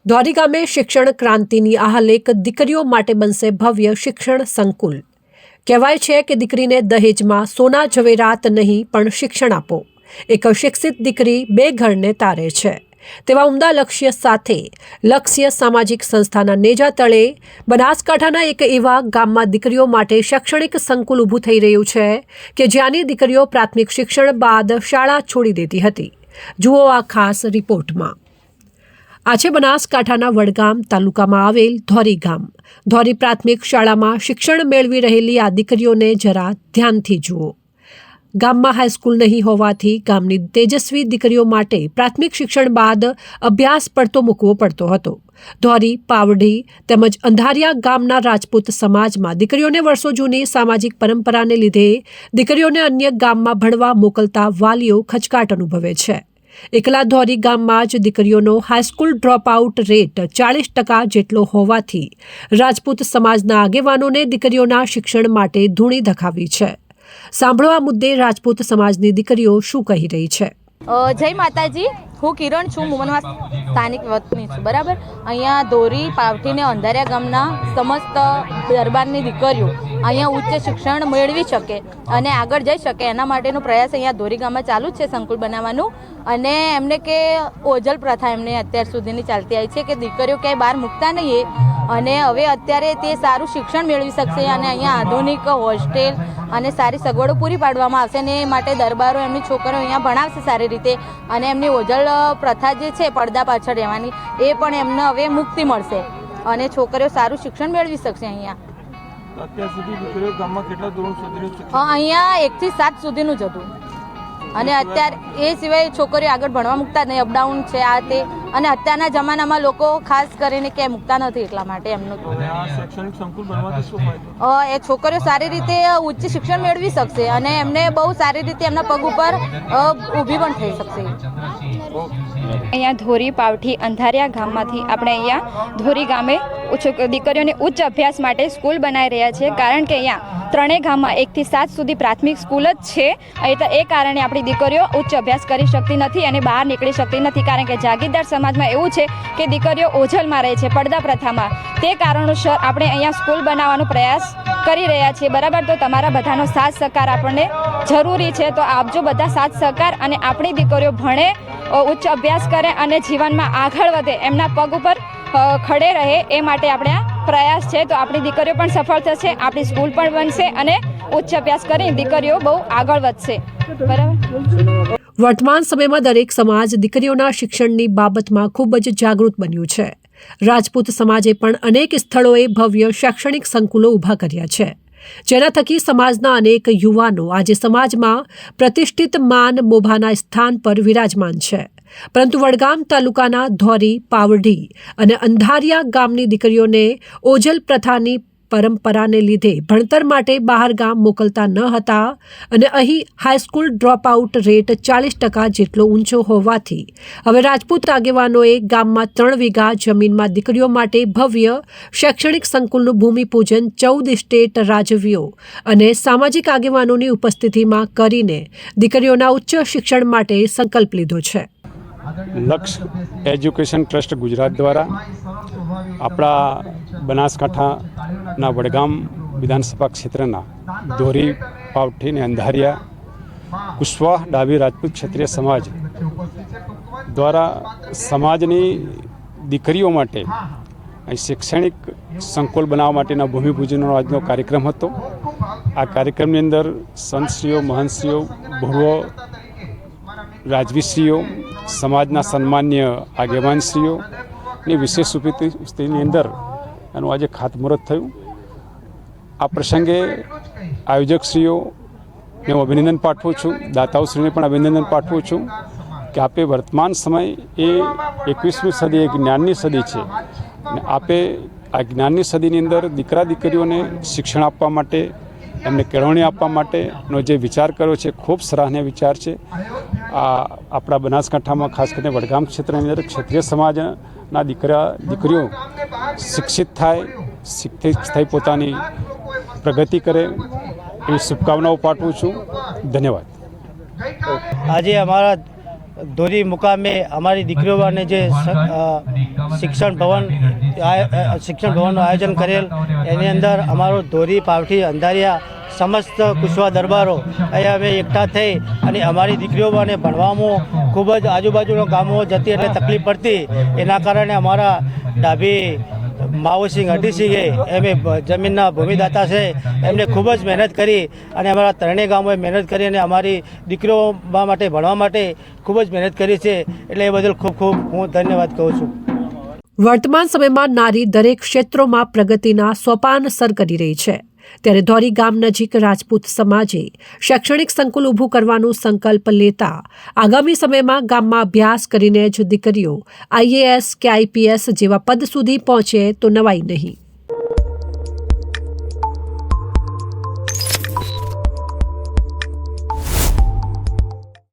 ધોરી ગામે શિક્ષણ ક્રાંતિની આ લેખ દીકરીઓ માટે બનશે ભવ્ય શિક્ષણ સંકુલ। કહેવાય છે કે દીકરીને દહેજમાં સોના ઝવેરાત નહીં પણ શિક્ષણ આપો। એક શિક્ષિત દીકરી બે ઘરને તારે છે તેવા ઉમદા લક્ષ્ય સાથે લક્ષ્ય સામાજિક સંસ્થાના નેજા તળે બનાસકાંઠાના એક એવા ગામમાં દીકરીઓ માટે શૈક્ષણિક સંકુલ ઊભું થઈ રહ્યું છે કે જ્યાંની દીકરીઓ પ્રાથમિક શિક્ષણ બાદ શાળા છોડી દેતી હતી। જુઓ આ ખાસ રિપોર્ટમાં। આ છે બનાસકાંઠાના વડગામ તાલુકામાં આવેલ ધોરી ગામ। ધોરી પ્રાથમિક શાળામાં શિક્ષણ મેળવી રહેલી આ દીકરીઓને જરા ધ્યાનથી જુઓ। ગામમાં હાઈસ્કૂલ નહીં હોવાથી ગામની તેજસ્વી દીકરીઓ માટે પ્રાથમિક શિક્ષણ બાદ અભ્યાસ પડતો મૂકવો પડતો હતો। ધોરી પાવડી તેમજ અંધારિયા ગામના રાજપૂત સમાજમાં દીકરીઓને વર્ષો જૂની સામાજિક પરંપરાને લીધે દીકરીઓને અન્ય ગામમાં ભણવા મોકલતા વાલીઓ ખચકાટ અનુભવે છે। એકલા ધોરી ગામમાં જ દીકરીઓનો હાઈસ્કૂલ ડ્રોપ આઉટ રેટ 40% જેટલો હોવાથી રાજપૂત સમાજના આગેવાનોને દીકરીઓના શિક્ષણ માટે ધૂણી ધખાવી છે। સાંભળો આ મુદ્દે રાજપૂત સમાજની દીકરીઓ શું કહી રહી છે। જય માતાજી, હું કિરણ છું, મુમનવા સ્થાનિક વતની છું। બરાબર, અહીંયા ધોરી પાવઠી ને અંધારિયા ગામના સમસ્ત દરબારની દીકરીઓ અહીંયા ઉચ્ચ શિક્ષણ મેળવી શકે અને આગળ જઈ શકે એના માટેનો પ્રયાસ અહીંયા ધોરી ગામમાં ચાલુ જ છે સંકુલ બનાવવાનું। અને એમને કે ઓજલ પ્રથા એમને અત્યાર સુધીની ચાલતી આવી છે કે દીકરીઓ ક્યાંય બહાર મૂકતા નહીં અને હવે અત્યારે તે સારું શિક્ષણ મેળવી શકશે અને અહીંયા આધુનિક હોસ્ટેલ અને સારી સગવડો પૂરી પાડવામાં આવશે ને એ માટે દરબારો એમની છોકરીઓ અહીંયા ભણાવશે સારી રીતે અને એમની ઓજલ પ્રથા જે છે પડદા પાછળ રહેવાની એ પણ એમને હવે મુક્તિ મળશે અને છોકરીઓ સારું શિક્ષણ મેળવી શકશે। અહીંયા 1 થી 7 સુધીનું જ હતું અને અત્યારે એ સિવાય છોકરીઓ આગળ ભણવા મૂકતા નહીં, અપડાઉન છે આ તે અને અત્યારના જમાનામાં લોકો ખાસ કરીને ક્યાંય મૂકતા નથી એટલા માટે એમનું શૈક્ષણિક સંકુલ બનવાથી શું ફાયદો? એ છોકરીઓ સારી રીતે ઉચ્ચ શિક્ષણ મેળવી શકશે અને એમને બહુ સારી રીતે એમના પગ ઉપર ઊભી પણ થઈ શકશે। અહીંયા ધોરી પાવઠી અંધારિયા ગામમાંથી આપણે અહીંયા ધોરી ગામે દીકરીઓને ઉચ્ચ અભ્યાસ માટે સ્કૂલ બનાવી રહ્યા છીએ કારણ કે અહીંયા ત્રણેય ગામમાં 1 થી 7 સુધી પ્રાથમિક સ્કૂલ જ છે। એટલે એ કારણે આપણી દીકરીઓ ઉચ્ચ અભ્યાસ કરી શકતી નથી અને બહાર નીકળી શકતી નથી કારણ કે જાગીરદાર સમાજમાં એવું છે કે દીકરીઓ ઓઝલમાં રહે છે, પડદા પ્રથામાં। તે કારણોસર આપણે અહીંયા સ્કૂલ બનાવવાનો પ્રયાસ કરી રહ્યા છીએ। બરાબર, તો તમારા બધાનો સાથ સહકાર આપણને જરૂરી છે, તો આપજો બધા સાથ સહકાર અને આપણી દીકરીઓ ભણે, ઉચ્ચ અભ્યાસ કરે અને જીવનમાં આગળ વધે, એમના પગ ઉપર ખડે રહે એ માટે આપણે આ પ્રયાસ છે। તો આપણી દીકરીઓ પણ સફળ થશે, આપણી સ્કૂલ પણ બનશે અને ઉચ્ચ અભ્યાસ કરીને દીકરીઓ બહુ આગળ વધશે। બરાબર, વર્તમાન સમયમાં દરેક સમાજ દીકરીઓના શિક્ષણની બાબતમાં ખૂબ જ જાગૃત બન્યું છે। રાજપૂત સમાજે પણ અનેક સ્થળોએ ભવ્ય શૈક્ષણિક સંકુલો ઊભા કર્યા છે જેના થકી સમાજના અનેક યુવાનો આજે સમાજમાં પ્રતિષ્ઠિત માન મોભાના સ્થાન પર વિરાજમાન છે। પરંતુ વડગામ તાલુકાના ધોરી પાવડી અને અંધારિયા ગામની દીકરીઓને ઓજલ પ્રથાની પરંપરાને લીધે ભણતર માટે બહાર ગામ મોકલતા ન હતા અને અહીં હાઈસ્કૂલ ડ્રોપ આઉટ રેટ 40% જેટલો ઊંચો હોવાથી હવે રાજપૂત આગેવાનોએ ગામમાં 3 વીઘા જમીનમાં દીકરીઓ માટે ભવ્ય શૈક્ષણિક સંકુલનું ભૂમિપૂજન 14 સ્ટેટ રાજવીઓ અને સામાજિક આગેવાનોની ઉપસ્થિતિમાં કરીને દીકરીઓના ઉચ્ચ શિક્ષણ માટે સંકલ્પ લીધો છે। લક્ષ્ય એજ્યુકેશન ટ્રસ્ટ ગુજરાત દ્વારા આપણા બનાસકાંઠાના વડગામ વિધાનસભા ક્ષેત્રના ધોરી પાવઠી અને અંધારિયા કુશવાહ ડાબી રાજપૂત ક્ષત્રિય સમાજ દ્વારા સમાજની દીકરીઓ માટે શૈક્ષણિક સંકુલ બનાવવા માટેના ભૂમિપૂજનનો આજનો કાર્યક્રમ હતો। આ કાર્યક્રમની અંદર સંતશ્રીઓ, મહંતશ્રીઓ, પૂર્વ રાજવીશ્રીઓ, સમાજના સન્માન્ય આગેવાનશ્રીઓની વિશેષ ઉપસ્થિતિની અંદર એનું આજે ખાતમુહૂર્ત થયું। આ પ્રસંગે આયોજકશ્રીઓને હું અભિનંદન પાઠવું છું, દાતાઓશ્રીને પણ અભિનંદન પાઠવું છું કે આપે વર્તમાન સમય એ 21મી સદી એ જ્ઞાનની સદી છે અને આપે આ જ્ઞાનની સદીની અંદર દીકરા દીકરીઓને શિક્ષણ આપવા માટે, એમને કેળવણી આપવા માટેનો જે વિચાર કર્યો છે ખૂબ સરાહનીય વિચાર છે। આપણા બનાસકાંઠામાં ખાસ કરીને વડગામ ક્ષેત્રની અંદર ક્ષત્રિય સમાજના દીકરીઓ શિક્ષિત થાય, શિક્ષિત થઈ પોતાની પ્રગતિ કરે એવી શુભકામનાઓ પાઠવું છું। ધન્યવાદ। આજે અમારા ધોરી મુકામે અમારી દીકરીઓને જે શિક્ષણ ભવનનું આયોજન કરેલ એની અંદર અમારો ધોરી પાવઠી અંધારિયા સમસ્ત કુશવા દરબારો અહીંયા અમે એકઠા થઈ અને અમારી દીકરીઓને ભણવામાં ખૂબ જ આજુબાજુના ગામો જતી એટલે તકલીફ પડતી, એના કારણે અમારા ડાભી માવસિંહ હટીસિંહે એમ જમીનના ભૂમિદાતા છે એમને ખૂબ જ મહેનત કરી અને અમારા ત્રણેય ગામોએ મહેનત કરી અને અમારી દીકરીઓ માટે ભણવા માટે ખૂબ જ મહેનત કરી છે, એટલે એ બદલ ખૂબ ખૂબ હું ધન્યવાદ કહું છું. વર્તમાન સમયમાં નારી દરેક ક્ષેત્રોમાં પ્રગતિના સોપાન સર કરી રહી છે, ત્યારે ધોરી ગામ નજીક રાજપૂત સમાજે શૈક્ષણિક સંકુલ ઊભું કરવાનો સંકલ્પ લેતા આગામી સમયમાં ગામમાં અભ્યાસ કરીને જ દીકરીઓ IAS કે IPS જેવા પદ સુધી પહોંચે તો નવાઈ નહીં.